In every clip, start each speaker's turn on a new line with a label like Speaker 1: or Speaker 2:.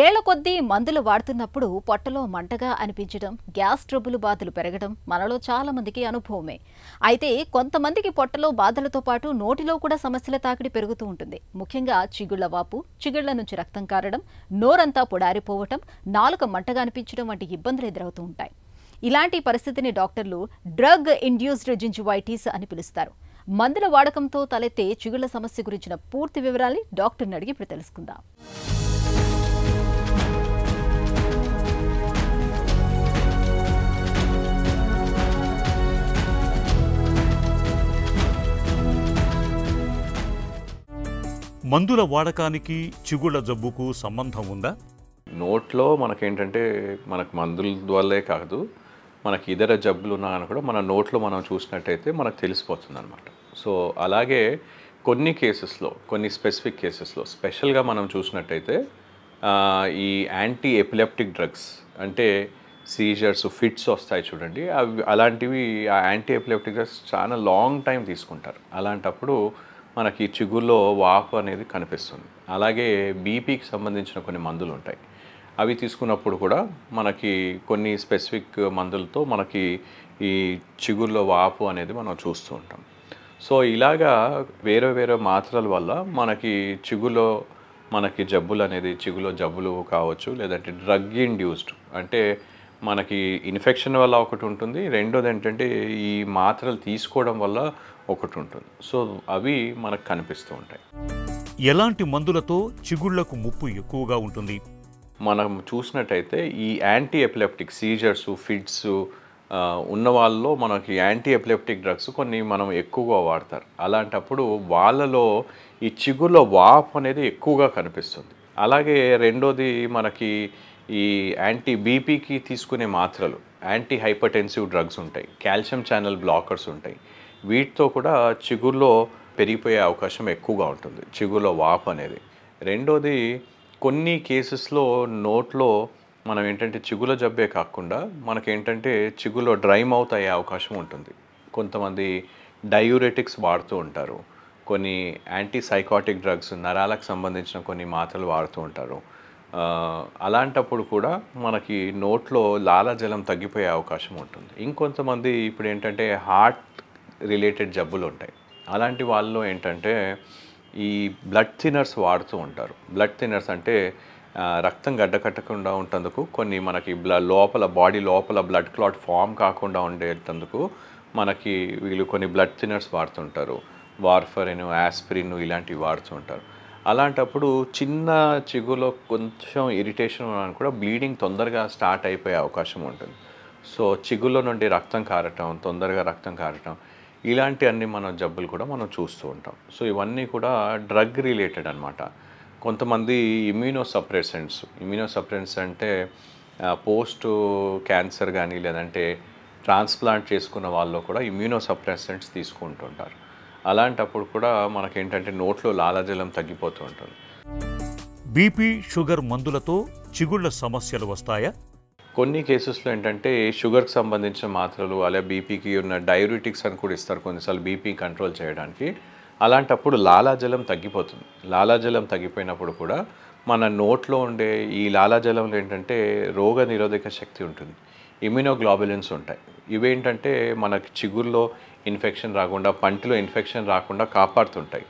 Speaker 1: ఏళ్ల కొద్దీ మందులు వాడుతున్నప్పుడు పొట్టలో మంటగా అనిపించడం, గ్యాస్ ట్రబుల్ బాధలు పెరగడం మనలో చాలా మందికి అనుభవమే. అయితే కొంతమందికి పొట్టలో బాధలతో పాటు నోటిలో కూడా సమస్యల తాకిడి పెరుగుతూ ఉంటుంది. ముఖ్యంగా చిగుళ్ల వాపు, చిగుళ్ల నుంచి రక్తం కారడం, నోరంతా పొడారిపోవటం, నాలుక మంటగా అనిపించడం వంటి ఇబ్బందులు ఎదురవుతూ ఉంటాయి. ఇలాంటి పరిస్థితిని డాక్టర్లు డ్రగ్ ఇండ్యూస్డ్ జింజివైటిస్ అని పిలుస్తారు. మందుల వాడకంతో తలెత్తే చిగుళ్ల సమస్య గురించిన పూర్తి వివరాల్ని డాక్టర్ని అడిగి ఇప్పుడు తెలుసుకుందాం.
Speaker 2: మందుల వాడకానికి చిగుళ్ల జబ్బుకు సంబంధం ఉందా?
Speaker 3: నోట్లో మనకేంటంటే మనకు మందుల వల్లే కాదు, మనకి ఇతర జబ్బులు ఉన్నా కూడా మన నోట్లో మనం చూసినట్టయితే మనకు తెలిసిపోతుంది అనమాట. సో అలాగే కొన్ని కేసెస్లో, కొన్ని స్పెసిఫిక్ కేసెస్లో స్పెషల్గా మనం చూసినట్టయితే ఈ యాంటీ ఎపిలెప్టిక్ డ్రగ్స్ అంటే సీజర్స్, ఫిట్స్ వస్తాయి చూడండి, అవి అలాంటివి ఆ యాంటీ ఎపిలెప్టిక్ డ్రగ్స్ చాలా లాంగ్ టైం తీసుకుంటారు. అలాంటప్పుడు మనకి చిగుల్లో వాపు అనేది కనిపిస్తుంది. అలాగే బీపీకి సంబంధించిన కొన్ని మందులు ఉంటాయి, అవి తీసుకున్నప్పుడు కూడా మనకి కొన్ని స్పెసిఫిక్ మందులతో మనకి ఈ చిగుల్లో వాపు అనేది మనం చూస్తూ ఉంటాం. సో ఇలాగా వేరే వేరే మాత్రల వల్ల మనకి చిగులో మనకి జబ్బులు అనేది, చిగులో జబ్బులు కావచ్చు, లేదంటే డ్రగ్ ఇండ్యూస్డ్ అంటే మనకి ఇన్ఫెక్షన్ వల్ల ఒకటి ఉంటుంది, రెండోది ఏంటంటే ఈ మాత్రలు తీసుకోవడం వల్ల ఒకటి ఉంటుంది. సో అవి మనకు కనిపిస్తూ ఉంటాయి.
Speaker 2: ఎలాంటి మందులతో చిగుళ్లకు ముప్పు ఎక్కువగా ఉంటుంది?
Speaker 3: మనం చూసినట్టయితే ఈ యాంటీ ఎపిలెప్టిక్ సీజర్స్, ఫిట్స్ ఉన్న వాళ్ళలో మనకి యాంటీ ఎపిలెప్టిక్ డ్రగ్స్ కొన్ని మనం ఎక్కువగా వాడతారు. అలాంటప్పుడు వాళ్ళలో ఈ చిగుళ్ళ వాపు అనేది ఎక్కువగా కనిపిస్తుంది. అలాగే రెండోది మనకి ఈ యాంటీ బీపీకి తీసుకునే మాత్రలు, యాంటీ హైపర్టెన్సివ్ డ్రగ్స్ ఉంటాయి, కాల్షియం ఛానల్ బ్లాకర్స్ ఉంటాయి. వీటితో కూడా చిగుల్లో పెరిగిపోయే అవకాశం ఎక్కువగా ఉంటుంది, చిగుల్లో వాపు అనేది. రెండోది కొన్ని కేసెస్లో నోట్లో మనం ఏంటంటే చిగుల జబ్బే కాకుండా మనకేంటంటే చిగులో డ్రై మౌత్ అయ్యే అవకాశం ఉంటుంది. కొంతమంది డయూరెటిక్స్ వాడుతూ ఉంటారు, కొన్ని యాంటీ సైకాటిక్ డ్రగ్స్, నరాలకు సంబంధించిన కొన్ని మాత్రలు వాడుతూ ఉంటారు. అలాంటప్పుడు కూడా మనకి నోట్లో లాలాజలం తగ్గిపోయే అవకాశం ఉంటుంది. ఇంకొంతమంది ఇప్పుడు ఏంటంటే హార్ట్ రిలేటెడ్ జబ్బులు ఉంటాయి, అలాంటి వాళ్ళలో ఏంటంటే ఈ బ్లడ్ థిన్నర్స్ వాడుతూ ఉంటారు. బ్లడ్ థిన్నర్స్ అంటే రక్తం గడ్డకట్టకుండా ఉండేందుకు, కొన్ని మనకి లోపల బాడీ లోపల బ్లడ్ క్లాట్ ఫామ్ కాకుండా ఉండేందుకు మనకి వీళ్ళు కొన్ని బ్లడ్ థిన్నర్స్ వాడుతుంటారు, వార్ఫరిన్, ఆస్పిరిన్ ఇలాంటివి వాడుతుంటారు. అలాంటప్పుడు చిన్న చిగులో కొంచెం ఇరిటేషన్ అని కూడా బ్లీడింగ్ తొందరగా స్టార్ట్ అయిపోయే అవకాశం ఉంటుంది. సో చిగుల్లో నుండి రక్తం కారటం, తొందరగా రక్తం కారటం, ఇలాంటి అన్ని మన జబ్బులు కూడా మనం చూస్తూ ఉంటాం. సో ఇవన్నీ కూడా డ్రగ్ రిలేటెడ్ అనమాట. కొంతమంది ఇమ్యూనోసప్రెసెంట్స్ అంటే పోస్ట్ క్యాన్సర్ కానీ లేదంటే ట్రాన్స్ప్లాంట్ చేసుకున్న వాళ్ళు కూడా ఇమ్యూనోసప్రెసెంట్స్ తీసుకుంటుంటారు. అలాంటప్పుడు కూడా మనకేంటంటే నోట్లో లాలాజలం తగ్గిపోతూ ఉంటుంది.
Speaker 2: బీపీ, షుగర్ మందులతో చిగుళ్ల సమస్యలు వస్తాయా?
Speaker 3: కొన్ని కేసెస్లో ఏంటంటే షుగర్కి సంబంధించిన మాత్రలు, అలాగే బీపీకి ఉన్న డయూరిటిక్స్ అని కూడా ఇస్తారు కొన్నిసార్లు బీపీ కంట్రోల్ చేయడానికి. అలాంటప్పుడు లాలాజలం తగ్గిపోతుంది. లాలాజలం తగ్గిపోయినప్పుడు కూడా మన నోట్లో ఉండే ఈ లాలాజలంలో ఏంటంటే రోగ నిరోధక శక్తి ఉంటుంది, ఇమ్యూనోగ్లోబులిన్స్ ఉంటాయి. ఇవేంటంటే మనకి చిగుల్లో ఇన్ఫెక్షన్ రాకుండా, పంటిలో ఇన్ఫెక్షన్ రాకుండా కాపాడుతుంటాయి.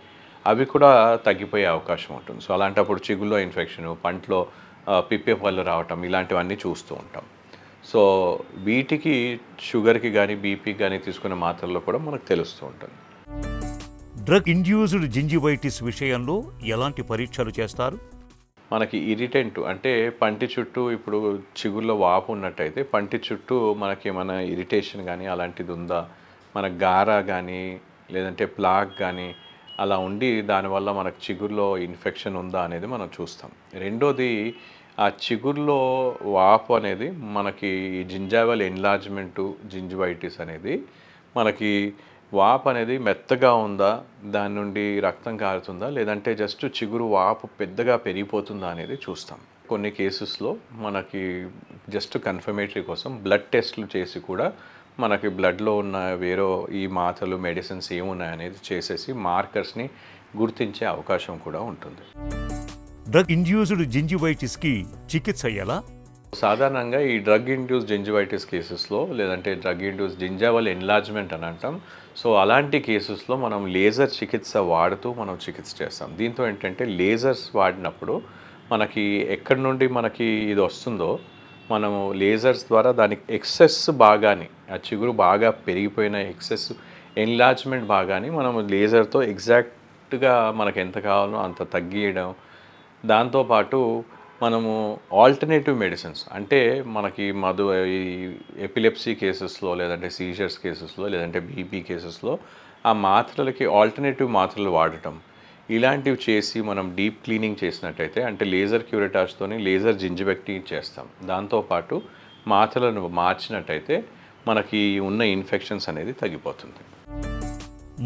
Speaker 3: అవి కూడా తగ్గిపోయే అవకాశం ఉంటుంది. సో అలాంటప్పుడు చిగుల్లో ఇన్ఫెక్షను, పంటిలో పిప్పే పళ్ళు రావటం, ఇలాంటివన్నీ చూస్తూ ఉంటాం. సో వీటికి షుగర్కి కానీ బీపీకి కానీ తీసుకునే మాత్రల్లో కూడా మనకు తెలుస్తూ ఉంటుంది.
Speaker 2: డ్రగ్ ఇండ్యూస్డ్ జింజివైటిస్ విషయంలో ఎలాంటి పరీక్షలు చేస్తారు?
Speaker 3: మనకి ఇరిటెంట్ అంటే పంటి చుట్టూ, ఇప్పుడు చిగుల్లో వాపు ఉన్నట్టయితే పంటి చుట్టూ మనకి ఏమైనా ఇరిటేషన్ కానీ అలాంటిది ఉందా, మన గారా కానీ లేదంటే ప్లాక్ కానీ అలా ఉండి దానివల్ల మనకు చిగుర్లో ఇన్ఫెక్షన్ ఉందా అనేది మనం చూస్తాం. రెండోది ఆ చిగుర్లో వాపు అనేది మనకి జింజావల్ ఎన్లార్జ్మెంటు జింజివైటిస్ అనేది మనకి వాపు అనేది మెత్తగా ఉందా, దాని నుండి రక్తం కారుతుందా, లేదంటే జస్ట్ చిగురు వాపు పెద్దగా పెరిగిపోతుందా అనేది చూస్తాం. కొన్ని కేసెస్లో మనకి జస్ట్ కన్ఫర్మేటరీ కోసం బ్లడ్ టెస్ట్లు చేసి కూడా మనకి బ్లడ్లో ఉన్న వేరే ఈ మాత్రలు, మెడిసిన్స్ ఏమున్నాయనేది చేసేసి మార్కర్స్ని గుర్తించే అవకాశం కూడా ఉంటుంది.
Speaker 2: డ్రగ్ ఇండ్యూస్డ్ జింజివైటిస్కి చికిత్స ఎలా?
Speaker 3: సాధారణంగా ఈ డ్రగ్ ఇండ్యూస్ జింజివైటిస్ కేసెస్లో లేదంటే డ్రగ్ ఇండ్యూస్ జింజావల్ ఎన్లార్జ్మెంట్ అని అంటాం. సో అలాంటి కేసెస్లో మనం లేజర్ చికిత్స వాడుతూ మనం చికిత్స చేస్తాం. దీంతో ఏంటంటే లేజర్స్ వాడినప్పుడు మనకి ఎక్కడి నుండి మనకి ఇది వస్తుందో మనము లేజర్స్ ద్వారా దానికి ఎక్సెస్ భాగాన్ని, ఆ చిగురు బాగా పెరిగిపోయిన ఎక్సెస్ ఎన్లార్జ్మెంట్ భాగాన్ని మనము లేజర్తో ఎగ్జాక్ట్గా మనకు ఎంత కావాలో అంత తగ్గియడం. దాంతోపాటు మనము ఆల్టర్నేటివ్ మెడిసిన్స్ అంటే మనకి ఈ ఎపిలెప్సీ కేసెస్లో లేదంటే సీజర్స్ కేసెస్లో లేదంటే బీపీ కేసెస్లో ఆ మాత్రలకి ఆల్టర్నేటివ్ మాత్రలు వాడటం, ఇలాంటివి చేసి మనం డీప్ క్లీనింగ్ చేసినట్టయితే అంటే లేజర్ క్యూరేటాజ్తోని లేజర్ జింజివెక్టమీ చేస్తాం. దాంతోపాటు మాత్రలను మార్చినట్టయితే మనకి ఉన్న ఇన్ఫెక్షన్స్ అనేది తగ్గిపోతుంది.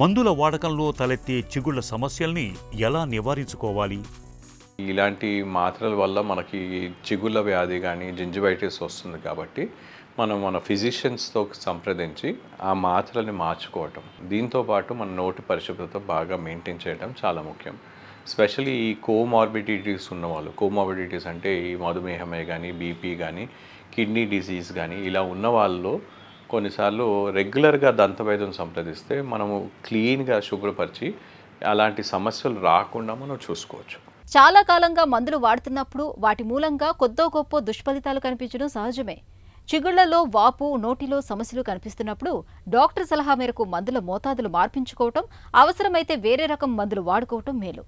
Speaker 2: మందుల వాడకంలో తలెత్తే చిగుళ్ల సమస్యల్ని ఎలా నివారించుకోవాలి?
Speaker 3: ఇలాంటి మాత్రల వల్ల మనకి చిగుళ్ళ వ్యాధి కానీ జింజివైటిస్ వస్తుంది కాబట్టి మనం మన ఫిజిషియన్స్తో సంప్రదించి ఆ మాత్రల్ని మార్చుకోవటం, దీంతోపాటు మన నోటి పరిశుభ్రత బాగా మెయింటైన్ చేయడం చాలా ముఖ్యం. స్పెషల్లీ ఈ కోమార్బిడిటీస్ ఉన్నవాళ్ళు, కోమార్బిడిటీస్ అంటే ఈ మధుమేహమే కానీ బీపీ కానీ కిడ్నీ డిసీజ్ కానీ ఇలా ఉన్న వాళ్ళు కొన్నిసార్లు రెగ్యులర్గా దంతవైద్యం సంప్రదిస్తే మనము క్లీన్గా శుభ్రపరిచి అలాంటి సమస్యలు రాకుండా మనం చూసుకోవచ్చు.
Speaker 1: చాలా కాలంగా మందులు వాడుతున్నప్పుడు వాటి మూలంగా కొద్దో గొప్ప దుష్ఫలితాలు కనిపించడం సహజమే. చిగుళ్లలో వాపు, నోటిలో సమస్యలు కనిపిస్తున్నప్పుడు డాక్టర్ సలహా మేరకు మందుల మోతాదులు మార్పించుకోవటం, అవసరమైతే వేరే రకం మందులు వాడుకోవటం మేలు.